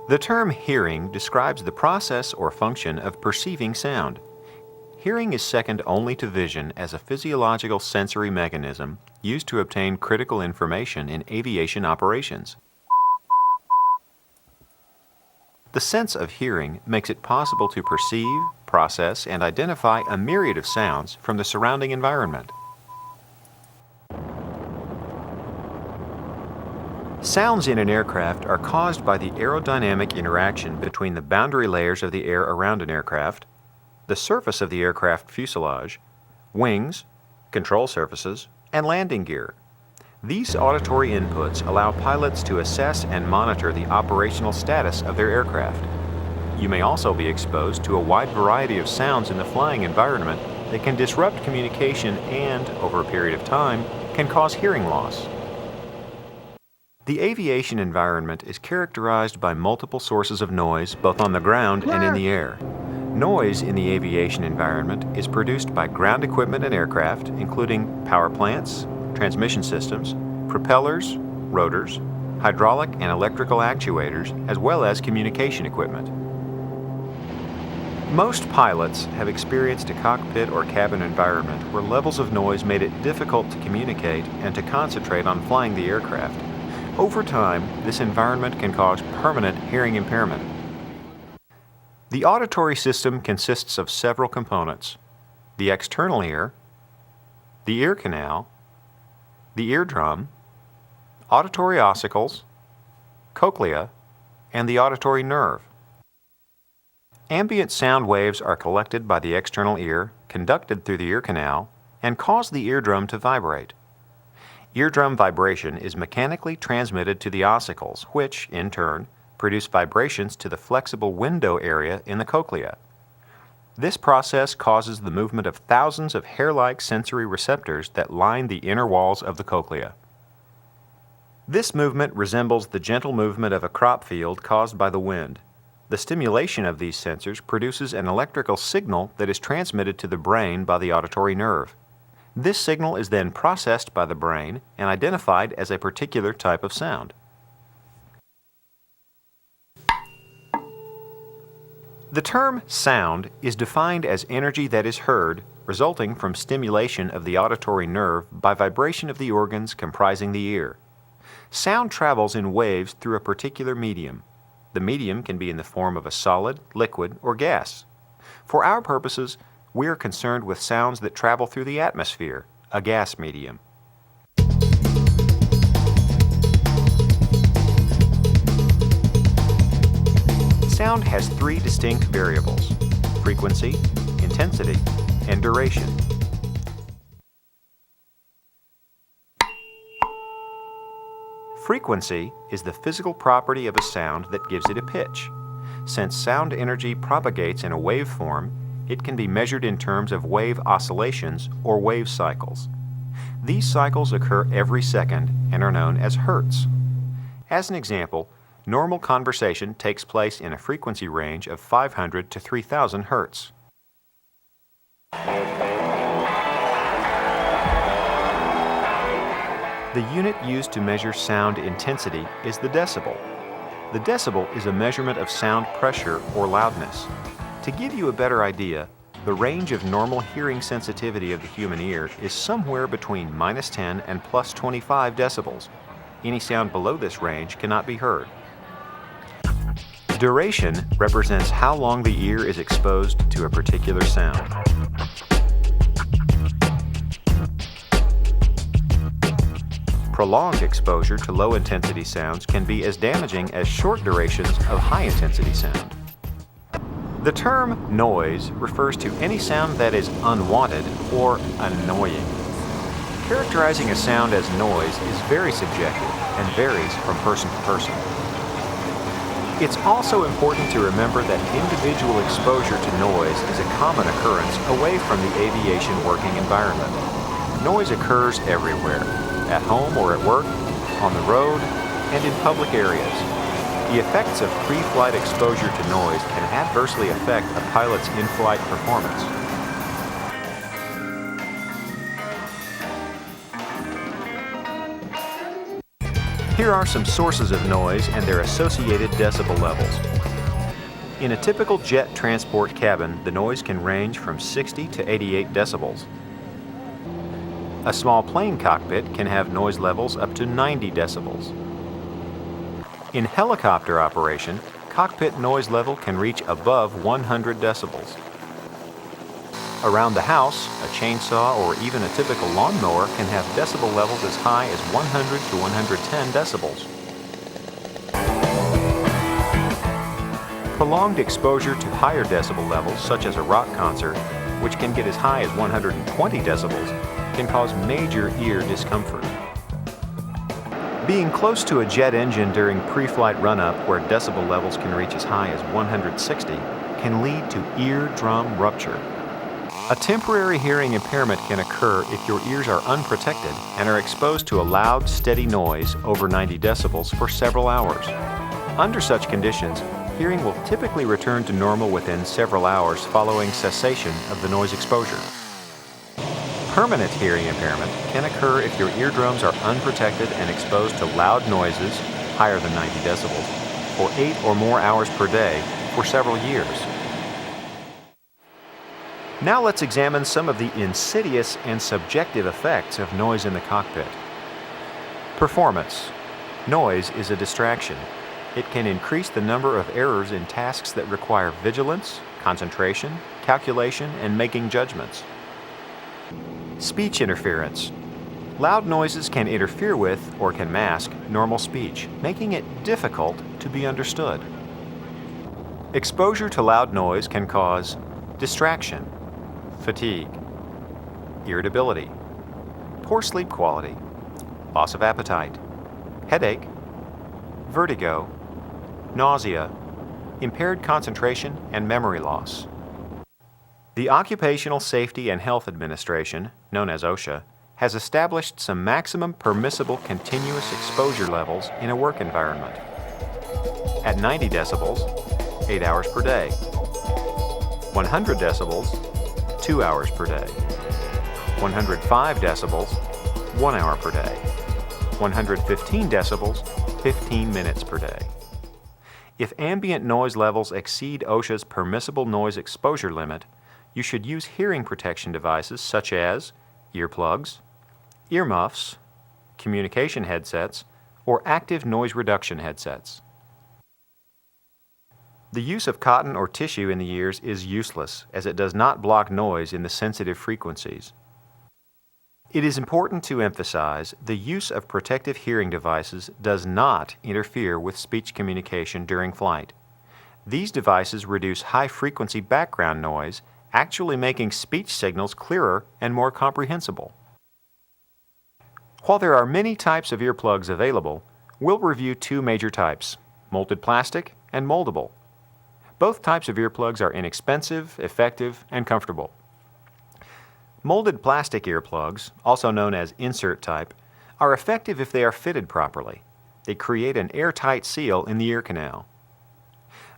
The term hearing describes the process or function of perceiving sound. Hearing is second only to vision as a physiological sensory mechanism used to obtain critical information in aviation operations. The sense of hearing makes it possible to perceive, process, and identify a myriad of sounds from the surrounding environment. Sounds in an aircraft are caused by the aerodynamic interaction between the boundary layers of the air around an aircraft, the surface of the aircraft fuselage, wings, control surfaces, and landing gear. These auditory inputs allow pilots to assess and monitor the operational status of their aircraft. You may also be exposed to a wide variety of sounds in the flying environment that can disrupt communication and, over a period of time, can cause hearing loss. The aviation environment is characterized by multiple sources of noise both on the ground and in the air. Noise in the aviation environment is produced by ground equipment and aircraft, including power plants, transmission systems, propellers, rotors, hydraulic and electrical actuators, as well as communication equipment. Most pilots have experienced a cockpit or cabin environment where levels of noise made it difficult to communicate and to concentrate on flying the aircraft. Over time, this environment can cause permanent hearing impairment. The auditory system consists of several components: the external ear, the ear canal, the eardrum, auditory ossicles, cochlea, and the auditory nerve. Ambient sound waves are collected by the external ear, conducted through the ear canal, and cause the eardrum to vibrate. Eardrum vibration is mechanically transmitted to the ossicles, which, in turn, produce vibrations to the flexible window area in the cochlea. This process causes the movement of thousands of hair-like sensory receptors that line the inner walls of the cochlea. This movement resembles the gentle movement of a crop field caused by the wind. The stimulation of these sensors produces an electrical signal that is transmitted to the brain by the auditory nerve. This signal is then processed by the brain and identified as a particular type of sound. The term sound is defined as energy that is heard resulting from stimulation of the auditory nerve by vibration of the organs comprising the ear. Sound travels in waves through a particular medium. The medium can be in the form of a solid, liquid, or gas. For our purposes, we are concerned with sounds that travel through the atmosphere, a gas medium. Sound has three distinct variables: frequency, intensity, and duration. Frequency is the physical property of a sound that gives it a pitch. Since sound energy propagates in a waveform, it can be measured in terms of wave oscillations or wave cycles. These cycles occur every second and are known as hertz. As an example, normal conversation takes place in a frequency range of 500 to 3000 hertz. The unit used to measure sound intensity is the decibel. The decibel is a measurement of sound pressure or loudness. To give you a better idea, the range of normal hearing sensitivity of the human ear is somewhere between -10 and +25 decibels. Any sound below this range cannot be heard. Duration represents how long the ear is exposed to a particular sound. Prolonged exposure to low-intensity sounds can be as damaging as short durations of high-intensity sound. The term noise refers to any sound that is unwanted or annoying. Characterizing a sound as noise is very subjective and varies from person to person. It's also important to remember that individual exposure to noise is a common occurrence away from the aviation working environment. Noise occurs everywhere, at home or at work, on the road, and in public areas. The effects of pre-flight exposure to noise can adversely affect a pilot's in-flight performance. Here are some sources of noise and their associated decibel levels. In a typical jet transport cabin, the noise can range from 60 to 88 decibels. A small plane cockpit can have noise levels up to 90 decibels. In helicopter operation, cockpit noise level can reach above 100 decibels. Around the house, a chainsaw or even a typical lawnmower can have decibel levels as high as 100 to 110 decibels. Prolonged exposure to higher decibel levels, such as a rock concert, which can get as high as 120 decibels, can cause major ear discomfort. Being close to a jet engine during pre-flight run-up, where decibel levels can reach as high as 160, can lead to eardrum rupture. A temporary hearing impairment can occur if your ears are unprotected and are exposed to a loud, steady noise over 90 decibels for several hours. Under such conditions, hearing will typically return to normal within several hours following cessation of the noise exposure. Permanent hearing impairment can occur if your eardrums are unprotected and exposed to loud noises higher than 90 decibels for 8 or more hours per day for several years. Now let's examine some of the insidious and subjective effects of noise in the cockpit. Performance. Noise is a distraction. It can increase the number of errors in tasks that require vigilance, concentration, calculation, and making judgments. Speech interference. Loud noises can interfere with or can mask normal speech, making it difficult to be understood. Exposure to loud noise can cause distraction, fatigue, irritability, poor sleep quality, loss of appetite, headache, vertigo, nausea, impaired concentration, and memory loss. The Occupational Safety and Health Administration, known as OSHA, has established some maximum permissible continuous exposure levels in a work environment. At 90 decibels, 8 hours per day. 100 decibels, 2 hours per day. 105 decibels, 1 hour per day. 115 decibels, 15 minutes per day. If ambient noise levels exceed OSHA's permissible noise exposure limit, you should use hearing protection devices such as earplugs, earmuffs, communication headsets, or active noise reduction headsets. The use of cotton or tissue in the ears is useless, as it does not block noise in the sensitive frequencies. It is important to emphasize the use of protective hearing devices does not interfere with speech communication during flight. These devices reduce high-frequency background noise, actually making speech signals clearer and more comprehensible. While there are many types of earplugs available, we'll review two major types, molded plastic and moldable. Both types of earplugs are inexpensive, effective, and comfortable. Molded plastic earplugs, also known as insert type, are effective if they are fitted properly. They create an airtight seal in the ear canal.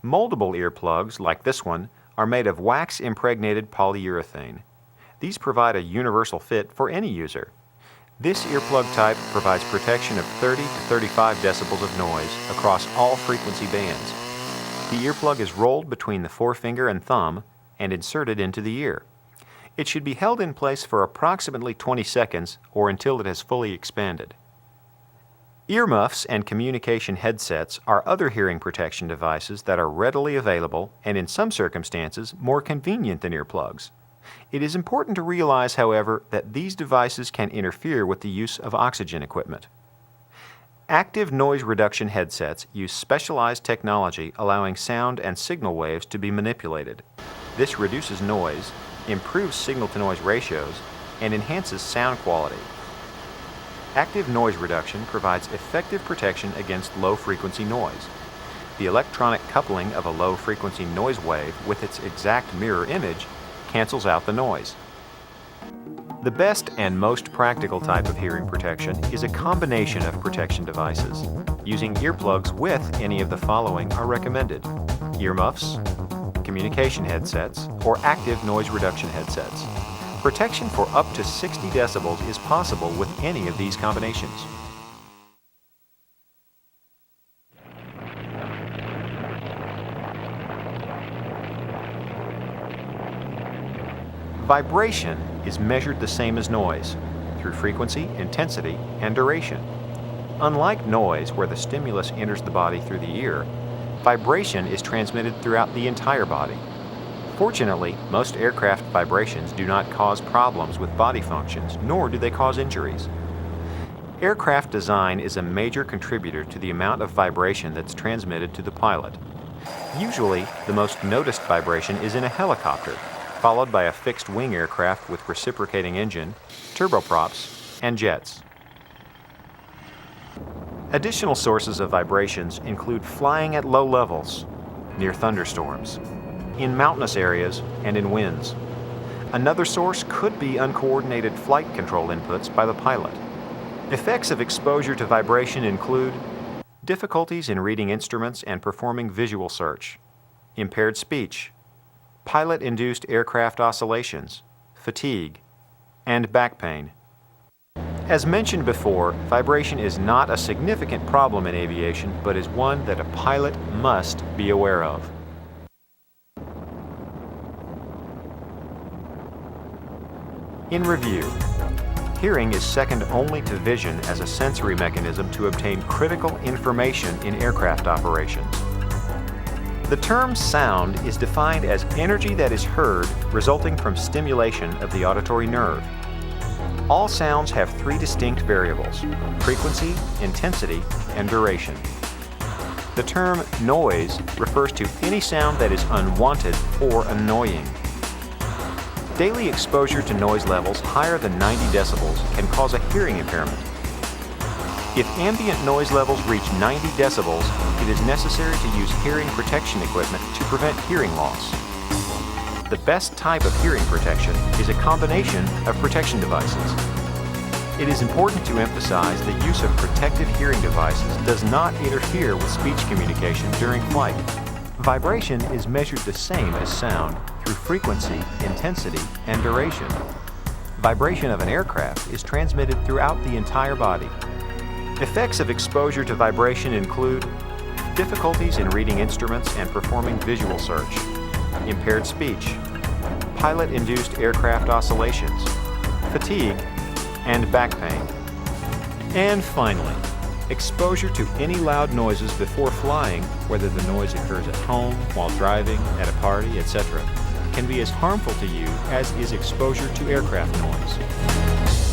Moldable earplugs, like this one, are made of wax-impregnated polyurethane. These provide a universal fit for any user. This earplug type provides protection of 30 to 35 decibels of noise across all frequency bands. The earplug is rolled between the forefinger and thumb and inserted into the ear. It should be held in place for approximately 20 seconds or until it has fully expanded. Earmuffs and communication headsets are other hearing protection devices that are readily available and in some circumstances more convenient than earplugs. It is important to realize, however, that these devices can interfere with the use of oxygen equipment. Active noise reduction headsets use specialized technology allowing sound and signal waves to be manipulated. This reduces noise, improves signal-to-noise ratios, and enhances sound quality. Active noise reduction provides effective protection against low-frequency noise. The electronic coupling of a low-frequency noise wave with its exact mirror image cancels out the noise. The best and most practical type of hearing protection is a combination of protection devices. Using earplugs with any of the following are recommended: earmuffs, communication headsets, or active noise reduction headsets. Protection for up to 60 decibels is possible with any of these combinations. Vibration is measured the same as noise, through frequency, intensity, and duration. Unlike noise, where the stimulus enters the body through the ear, vibration is transmitted throughout the entire body. Fortunately, most aircraft vibrations do not cause problems with body functions, nor do they cause injuries. Aircraft design is a major contributor to the amount of vibration that's transmitted to the pilot. Usually, the most noticed vibration is in a helicopter, followed by a fixed-wing aircraft with reciprocating engine, turboprops, and jets. Additional sources of vibrations include flying at low levels, near thunderstorms, in mountainous areas, and in winds. Another source could be uncoordinated flight control inputs by the pilot. Effects of exposure to vibration include difficulties in reading instruments and performing visual search, impaired speech, pilot-induced aircraft oscillations, fatigue, and back pain. As mentioned before, vibration is not a significant problem in aviation, but is one that a pilot must be aware of. In review, hearing is second only to vision as a sensory mechanism to obtain critical information in aircraft operations. The term sound is defined as energy that is heard resulting from stimulation of the auditory nerve. All sounds have three distinct variables: frequency, intensity, and duration. The term noise refers to any sound that is unwanted or annoying. Daily exposure to noise levels higher than 90 decibels can cause a hearing impairment. If ambient noise levels reach 90 decibels, it is necessary to use hearing protection equipment to prevent hearing loss. The best type of hearing protection is a combination of protection devices. It is important to emphasize the use of protective hearing devices does not interfere with speech communication during flight. Vibration is measured the same as sound through frequency, intensity, and duration. Vibration of an aircraft is transmitted throughout the entire body. Effects of exposure to vibration include difficulties in reading instruments and performing visual search, impaired speech, pilot-induced aircraft oscillations, fatigue, and back pain. And finally, exposure to any loud noises before flying, whether the noise occurs at home, while driving, at a party, etc., can be as harmful to you as is exposure to aircraft noise.